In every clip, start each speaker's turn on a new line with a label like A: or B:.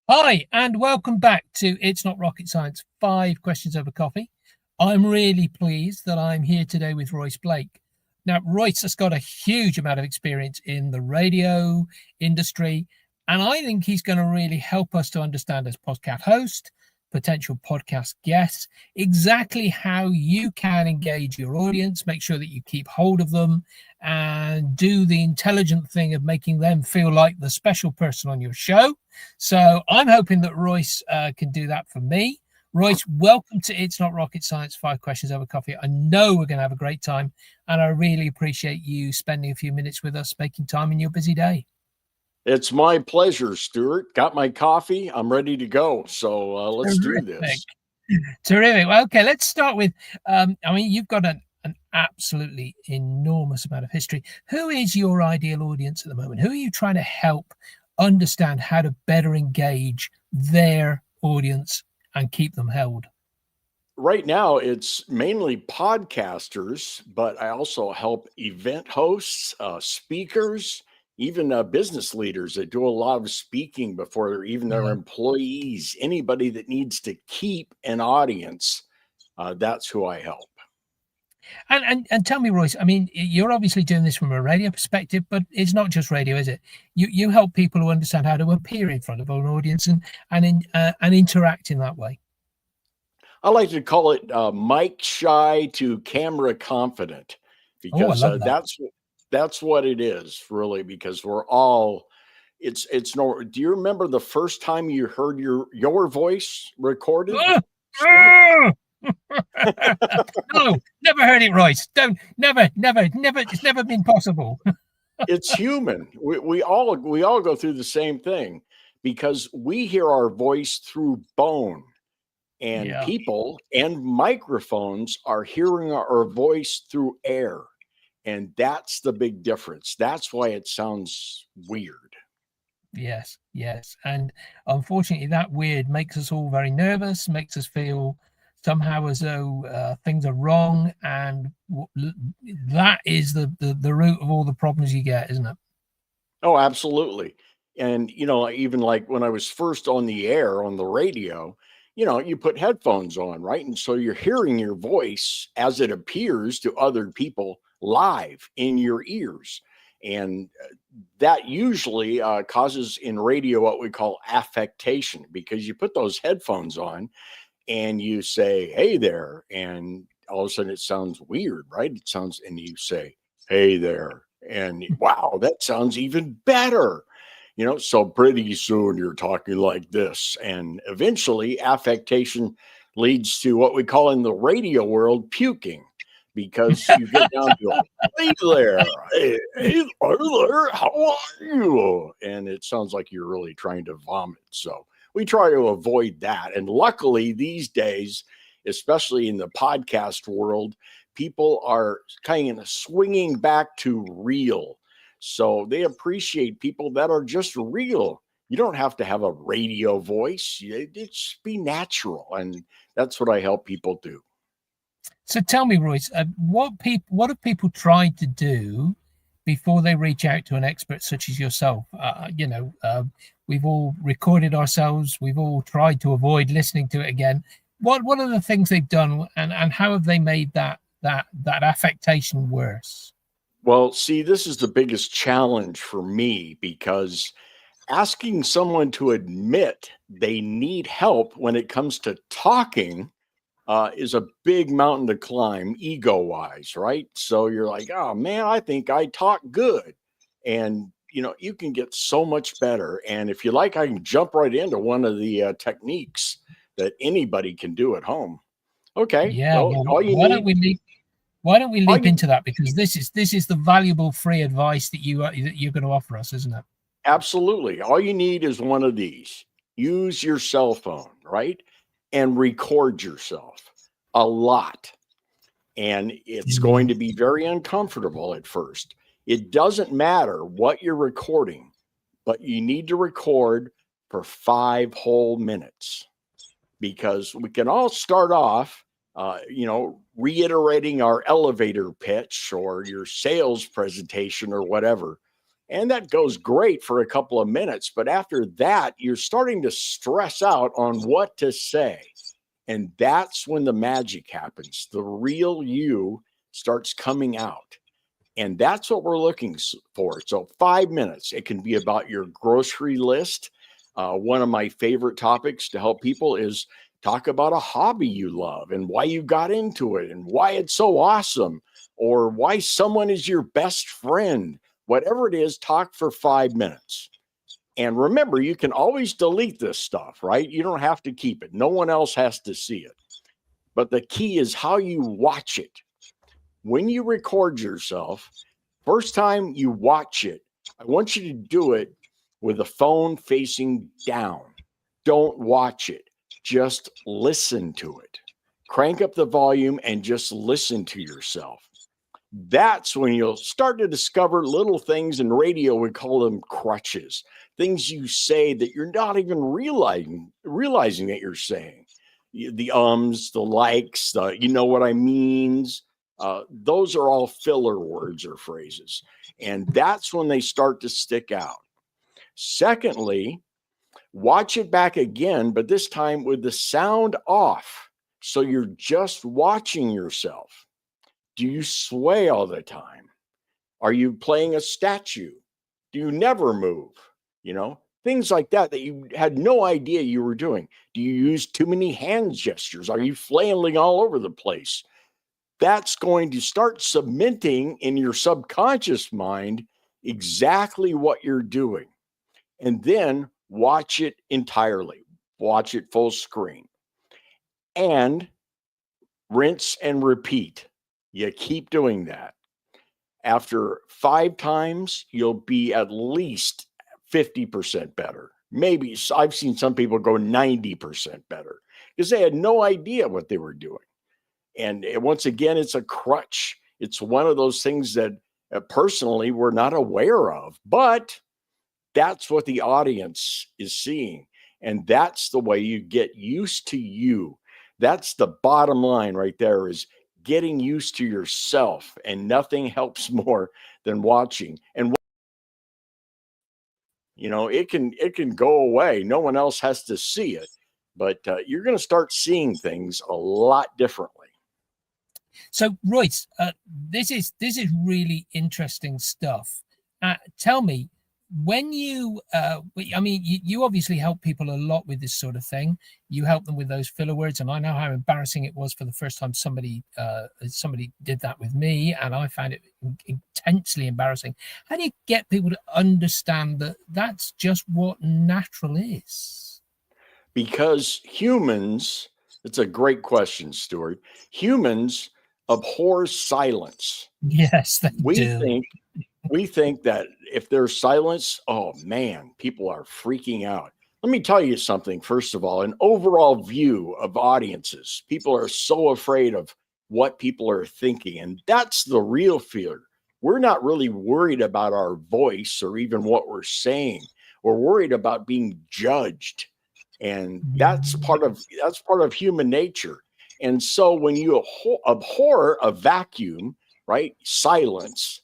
A: Hi, and welcome back to It's Not Rocket Science, 5 questions over coffee. I'm really pleased that I'm here today with Royce Blake. Now, Royce has got a huge amount of experience in the radio industry, and I think he's going to really help us to understand as podcast host, potential podcast guests, exactly how you can engage your audience, make sure that you keep hold of them, and do the intelligent thing of making them feel like the special person on your show. So I'm hoping that Royce can do that for me. Royce, welcome to It's Not Rocket Science, 5 questions over coffee. I know we're going to have a great time, and I really appreciate you spending a few minutes with us, making time in your busy day.
B: It's my pleasure, Stuart. Got my coffee. I'm ready to go. So let's do this.
A: Terrific. Well, okay, let's start with, you've got an absolutely enormous amount of history. Who is your ideal audience at the moment? Who are you trying to help understand how to better engage their audience and keep them held?
B: Right now, it's mainly podcasters, but I also help event hosts, speakers, even business leaders that do a lot of speaking before even their employees, anybody that needs to keep an audience. That's who I help.
A: And tell me, Royce, I mean, you're obviously doing this from a radio perspective, but it's not just radio, is it? You help people who understand how to appear in front of an audience and interact in that way.
B: I like to call it mic shy to camera confident, because that's what it is, really, because we're all it's no. Do you remember the first time you heard your voice recorded?
A: No, never heard it, Royce. Never. It's never been possible.
B: It's human. We all go through the same thing, because we hear our voice through bone, and people and microphones are hearing our voice through air. And that's the big difference. That's why it sounds weird.
A: Yes. And unfortunately, that weird makes us all very nervous, makes us feel somehow as though things are wrong. And that is the root of all the problems you get, isn't it?
B: Oh, absolutely. And, even like when I was first on the air on the radio, you put headphones on, right? And so you're hearing your voice as it appears to other people live in your ears. And that usually causes in radio what we call affectation, because you put those headphones on and you say, "Hey there." And all of a sudden it sounds weird, right? And you say, "Hey there." And wow, that sounds even better. So pretty soon you're talking like this. And eventually affectation leads to what we call in the radio world puking, because you get down to, "Hey there, hey there, how are you?" And it sounds like you're really trying to vomit. So we try to avoid that. And luckily these days, especially in the podcast world, people are kind of swinging back to real. So they appreciate people that are just real. You don't have to have a radio voice. Just be natural. And that's what I help people do.
A: So tell me, Royce, what have people tried to do before they reach out to an expert such as yourself? We've all recorded ourselves. We've all tried to avoid listening to it again. What are the things they've done, and how have they made that affectation worse?
B: Well, see, this is the biggest challenge for me, because asking someone to admit they need help when it comes to talking is a big mountain to climb, ego wise, right? So you're like, "Oh man, I think I talk good." And you can get so much better. And if you like, I can jump right into one of the techniques that anybody can do at home. Okay.
A: Yeah,
B: Well,
A: well,
B: all you
A: why don't
B: need,
A: we leap into that, because this is the valuable free advice that you're going to offer us, isn't it?
B: absolutely, all you need is one of these. Use your cell phone, right? And record yourself a lot. And it's going to be very uncomfortable at first. It doesn't matter what you're recording, but you need to record for 5 whole minutes, because we can all start off, reiterating our elevator pitch or your sales presentation or whatever. And that goes great for a couple of minutes. But after that, you're starting to stress out on what to say. And that's when the magic happens. The real you starts coming out. And that's what we're looking for. So 5 minutes, it can be about your grocery list. One of my favorite topics to help people is talk about a hobby you love and why you got into it and why it's so awesome, or why someone is your best friend. Whatever it is, talk for 5 minutes. And remember, you can always delete this stuff, right? You don't have to keep it. No one else has to see it. But the key is how you watch it. When you record yourself, first time you watch it, I want you to do it with the phone facing down. Don't watch it. Just listen to it. Crank up the volume and just listen to yourself. That's when you'll start to discover little things. In radio, we call them crutches, things you say that you're not even realizing that you're saying. The ums, the likes, the you know what I means. Those are all filler words or phrases. And that's when they start to stick out. Secondly, watch it back again, but this time with the sound off. So you're just watching yourself. Do you sway all the time? Are you playing a statue? Do you never move? You know, things like that that you had no idea you were doing. Do you use too many hand gestures? Are you flailing all over the place? That's going to start cementing in your subconscious mind exactly what you're doing. And then watch it entirely, watch it full screen, and rinse and repeat. You keep doing that. After 5 times, you'll be at least 50% better. Maybe I've seen some people go 90% better because they had no idea what they were doing. And once again, it's a crutch. It's one of those things that personally we're not aware of, but that's what the audience is seeing. And that's the way you get used to you. That's the bottom line right there, is getting used to yourself. And nothing helps more than watching. And you know, it can go away. No one else has to see it, but you're going to start seeing things a lot differently.
A: So, Royce, this is really interesting stuff. Tell me, when you, I mean, you obviously help people a lot with this sort of thing. You help them with those filler words, and I know how embarrassing it was for the first time somebody did that with me, and I found it intensely embarrassing. How do you get people to understand that that's just what natural is?
B: Because humans, it's a great question, Stuart. Humans abhor silence.
A: Yes, they
B: We
A: do.
B: think that if there's silence, oh man, people are freaking out. Let me tell you something. First of all, an overall view of audiences. People are so afraid of what people are thinking, and that's the real fear. We're not really worried about our voice or even what we're saying. We're worried about being judged, and that's part of human nature. And so when you abhor a vacuum, right, silence,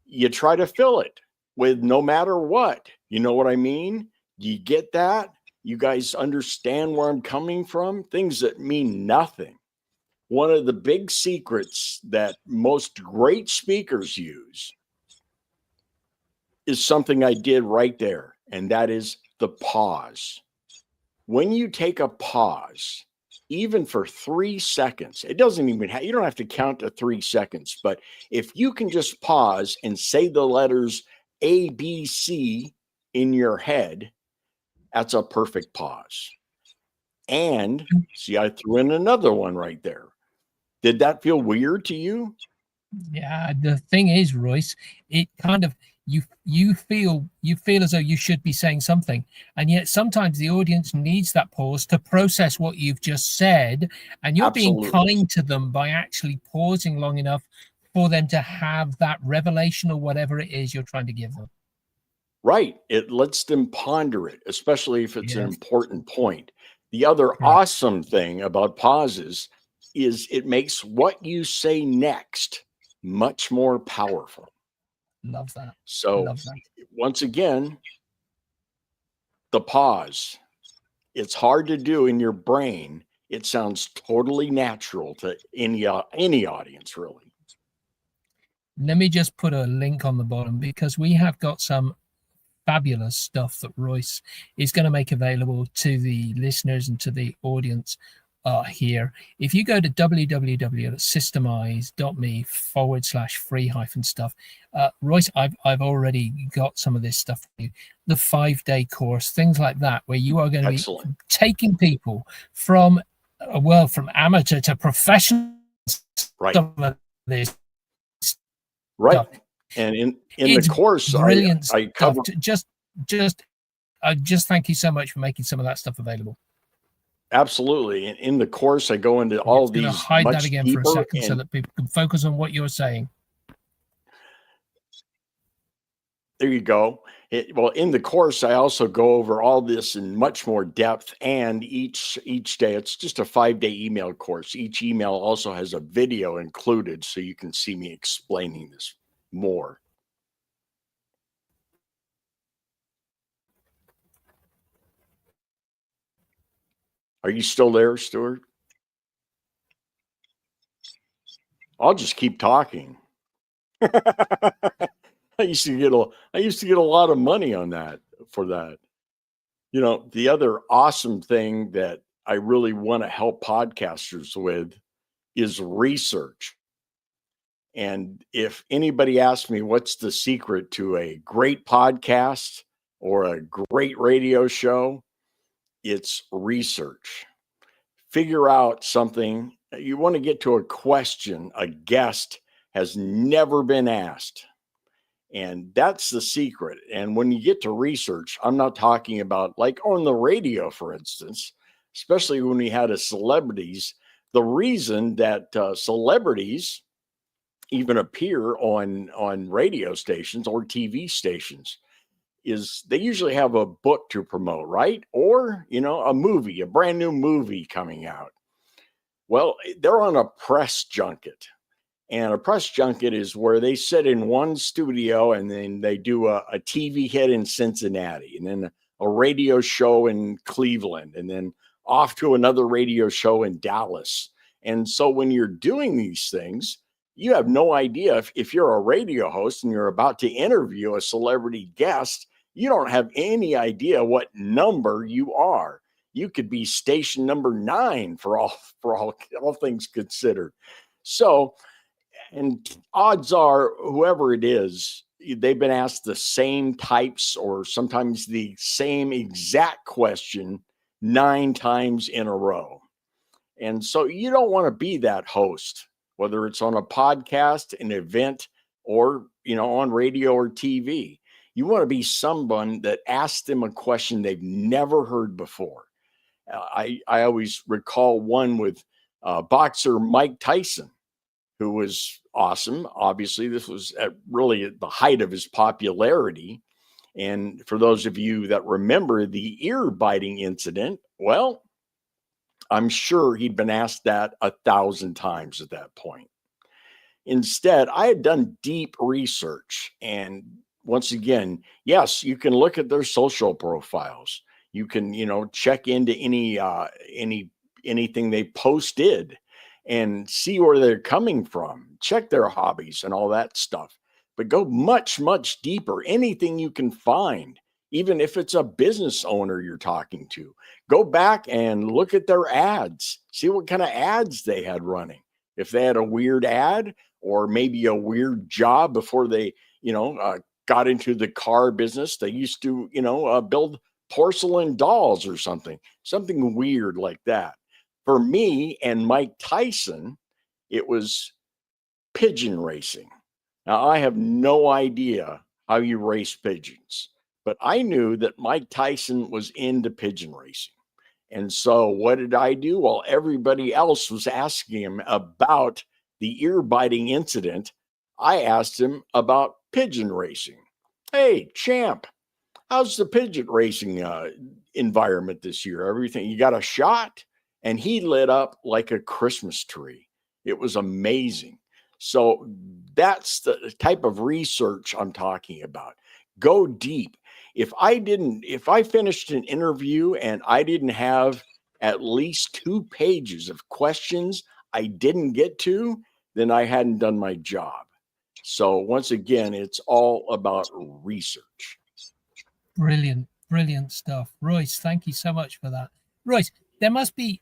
B: you try to fill it with no matter what. You know what I mean? You get that? You guys understand where I'm coming from? Things that mean nothing. One of the big secrets that most great speakers use is something I did right there, and that is the pause. When you take a pause, even for 3 seconds, it doesn't even you don't have to count to 3 seconds, but if you can just pause and say the letters A, B, C in your head, that's a perfect pause. And see, I threw in another one right there. Did that feel weird to you?
A: Yeah, the thing is, Royce, it kind of you feel as though you should be saying something, and yet sometimes the audience needs that pause to process what you've just said, and you're being
B: Absolutely.
A: kind to them by actually pausing long enough for them to have that revelation or whatever it is you're trying to give them.
B: Right. It lets them ponder it, especially if it's an
A: Yes,
B: important point. The other
A: right.
B: awesome thing about pauses is it makes what you say next much more powerful.
A: Love that.
B: So
A: Love that.
B: once again, the pause. It's hard to do in your brain. It sounds totally natural to any audience, really.
A: Let me just put a link on the bottom because we have got some fabulous stuff that Royce is going to make available to the listeners and to the audience here. If you go to www.systemize.me/free-stuff, Royce, I've already got some of this stuff for you. The 5-day course, things like that, where you are going to be taking people from from amateur to professional.
B: Right.
A: Some of this
B: right.
A: Stuff.
B: And in the course,
A: brilliant
B: I cover
A: just thank you so much for making some of that stuff available.
B: Absolutely. In the course, I go into all
A: I'm
B: these
A: going to hide
B: much
A: that again
B: deeper
A: for a second so that people can focus on what you're saying.
B: There you go. Well, in the course, I also go over all this in much more depth, and each day, it's just a 5-day email course. Each email also has a video included, so you can see me explaining this more. Are you still there, Stuart? I'll just keep talking. I used to get a lot of money on that for that. You know, the other awesome thing that I really want to help podcasters with is research. And if anybody asks me what's the secret to a great podcast or a great radio show, it's research. Figure out something. You want to get to a question a guest has never been asked. And that's the secret. And when you get to research, I'm not talking about like on the radio, for instance, especially when we had a celebrities. The reason that celebrities even appear on radio stations or TV stations is they usually have a book to promote, right? Or, you know, a movie, a brand new movie coming out. Well, they're on a press junket. And a press junket is where they sit in one studio and then they do a TV hit in Cincinnati and then a radio show in Cleveland and then off to another radio show in Dallas. And so when you're doing these things, you have no idea if you're a radio host and you're about to interview a celebrity guest, you don't have any idea what number you are. You could be station number 9 for all things considered. So, and odds are, whoever it is, they've been asked the same types or sometimes the same exact question 9 times in a row. And so you don't want to be that host, whether it's on a podcast, an event, or, you know, on radio or TV. You want to be someone that asks them a question they've never heard before. I always recall one with boxer Mike Tyson, who was awesome. Obviously, this was really at the height of his popularity. And for those of you that remember the ear biting incident, well, I'm sure he'd been asked that 1,000 times at that point. Instead, I had done deep research. And once again, yes, you can look at their social profiles. You can, you know, check into anything they posted and see where they're coming from, check their hobbies and all that stuff. But go much, much deeper. Anything you can find, even if it's a business owner you're talking to, go back and look at their ads, see what kind of ads they had running. If they had a weird ad or maybe a weird job before they, you know, got into the car business, they used to, you know, build porcelain dolls or something weird like that. For me and Mike Tyson, it was pigeon racing. Now, I have no idea how you race pigeons, but I knew that Mike Tyson was into pigeon racing. And so what did I do? While everybody else was asking him about the ear biting incident, I asked him about pigeon racing. Hey, champ, how's the pigeon racing environment this year? Everything, you got a shot? And he lit up like a Christmas tree. It was amazing. So That's the type of research I'm talking about. Go deep. If I finished an interview and I didn't have at least 2 pages of questions I didn't get to, then I hadn't done my job. So once again, it's all about research.
A: Brilliant, brilliant stuff. Royce, thank you so much for that. Royce, there must be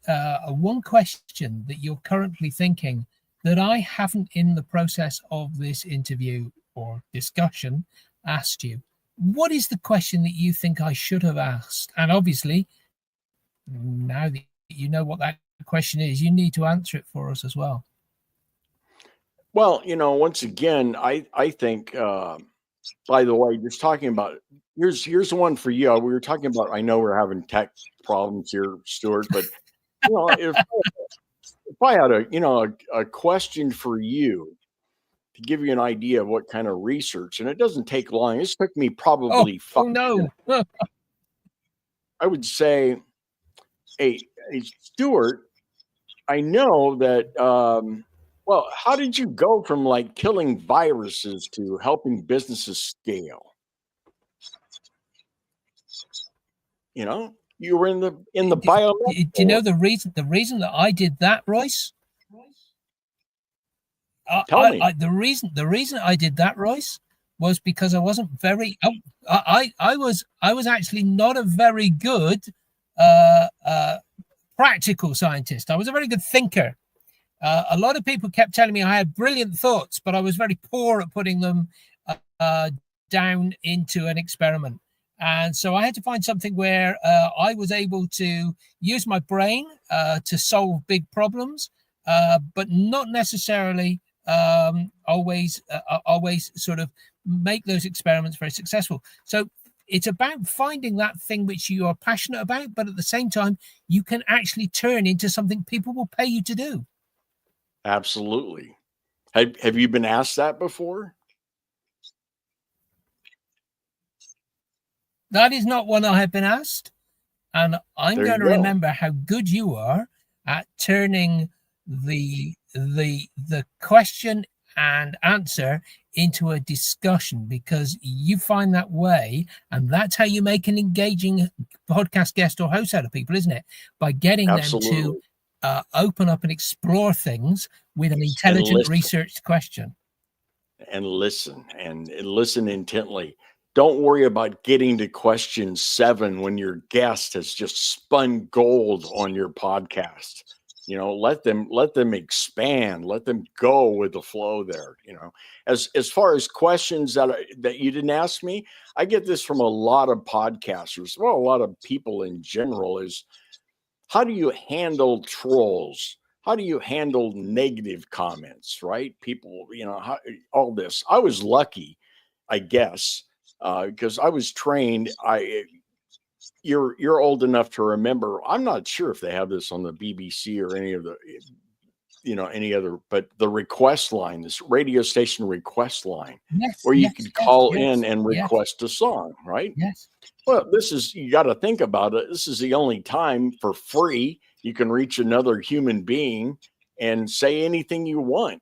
A: one question that you're currently thinking that I haven't, in the process of this interview or discussion, asked you. What is the question that you think I should have asked? And obviously, now that you know what that question is, you need to answer it for us as well.
B: Well, once again, I think, by the way, just talking about, here's the one for you. We were talking about, I know we're having tech problems here, Stuart, but if I had a question for you to give you an idea of what kind of research, and it doesn't take long. This took me probably 5
A: no.
B: minutes. I would say, hey, Stuart, I know that, well, how did you go from like killing viruses to helping businesses scale? You were in the bio.
A: Do you know the reason that I did that, Royce?
B: Tell me.
A: The reason I did that, Royce, was because I wasn't very. I was actually not a very good practical scientist. I was a very good thinker. A lot of people kept telling me I had brilliant thoughts, but I was very poor at putting them down into an experiment. And so I had to find something where I was able to use my brain to solve big problems, but not necessarily always sort of make those experiments very successful. So it's about finding that thing which you are passionate about, but at the same time, you can actually turn into something people will pay you to do.
B: Absolutely. Have you been asked that before?
A: That is not one I have been asked. And I'm going to remember how good you are at turning the question and answer into a discussion, because you find that way, and that's how you make an engaging podcast guest or host out of people, isn't it? By getting
B: Absolutely.
A: them to open up and explore things with an intelligent, researched question.
B: And listen intently. Don't worry about getting to question 7 when your guest has just spun gold on your podcast. Let them expand, let them go with the flow there. As far as questions that you didn't ask me, I get this from a lot of podcasters. Well, a lot of people in general is, how do you handle trolls? How do you handle negative comments, right? People, all this. I was lucky, I guess, because I was trained. You're old enough to remember. I'm not sure if they have this on the BBC or any of the, any other, but the request line, this radio station request line, where you could call in and request a song, right?
A: Yes.
B: Well, you got to think about it. This is the only time for free you can reach another human being and say anything you want,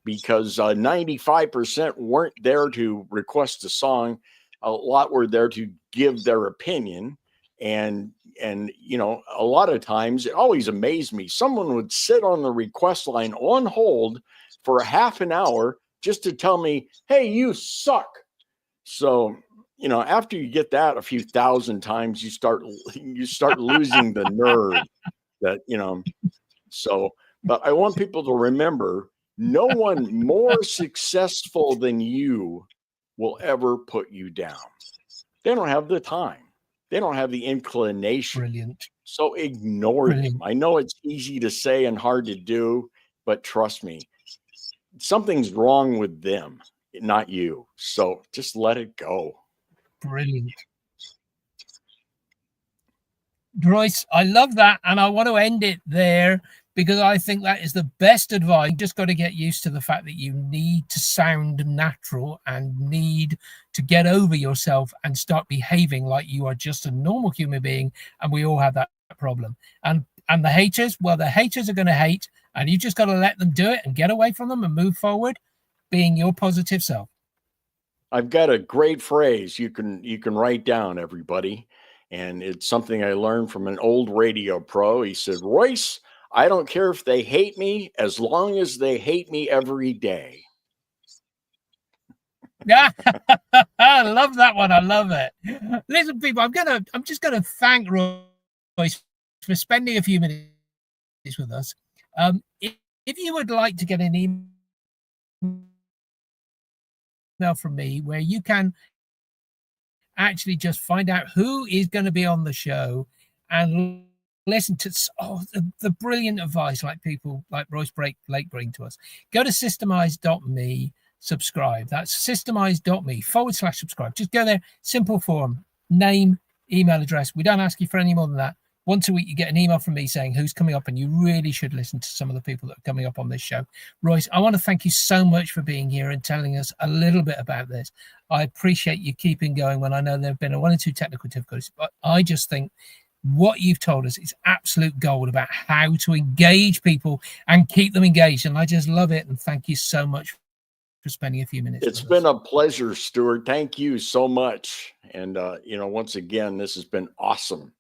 B: because 95% weren't there to request a song. A lot were there to give their opinion. And a lot of times, it always amazed me. Someone would sit on the request line on hold for a half an hour just to tell me, hey, you suck. So, after you get that a few thousand times, you start losing the nerve that, so, but I want people to remember, no one more successful than you will ever put you down. They don't have the time. They don't have the inclination.
A: Brilliant.
B: So ignore them. I know it's easy to say and hard to do, but trust me, something's wrong with them, not you. So just let it go.
A: Brilliant. Royce, I love that. And I want to end it there, because I think that is the best advice. You just got to get used to the fact that you need to sound natural and need to get over yourself and start behaving like you are just a normal human being. And we all have that problem. And the haters, well, the haters are going to hate, and you just got to let them do it and get away from them and move forward. being your positive self.
B: I've got a great phrase you can write down, everybody, and it's something I learned from an old radio pro. He said, "Royce, I don't care if they hate me as long as they hate me every day."
A: Yeah, I love that one. I love it. Listen, people, I'm just gonna thank Royce for spending a few minutes with us. If you would like to get an email from me where you can actually just find out who is going to be on the show and listen to the brilliant advice like people like Royce Blake bring to us, go to systemize.me, subscribe. That's systemize.me/subscribe. Just go there, simple form, name, email address. We don't ask you for any more than that. Once a week, you get an email from me saying who's coming up, and you really should listen to some of the people that are coming up on this show. Royce, I want to thank you so much for being here and telling us a little bit about this. I appreciate you keeping going when I know there have been one or two technical difficulties, but I just think what you've told us is absolute gold about how to engage people and keep them engaged. And I just love it. And thank you so much for spending a few minutes.
B: It's been a pleasure, Stuart. Thank you so much. And, once again, this has been awesome.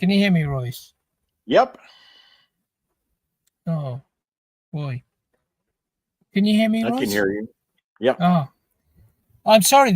A: Can you hear me, Royce?
B: Yep.
A: Oh, boy. Can you hear me, Royce?
B: I can hear you. Yep.
A: Oh, I'm sorry.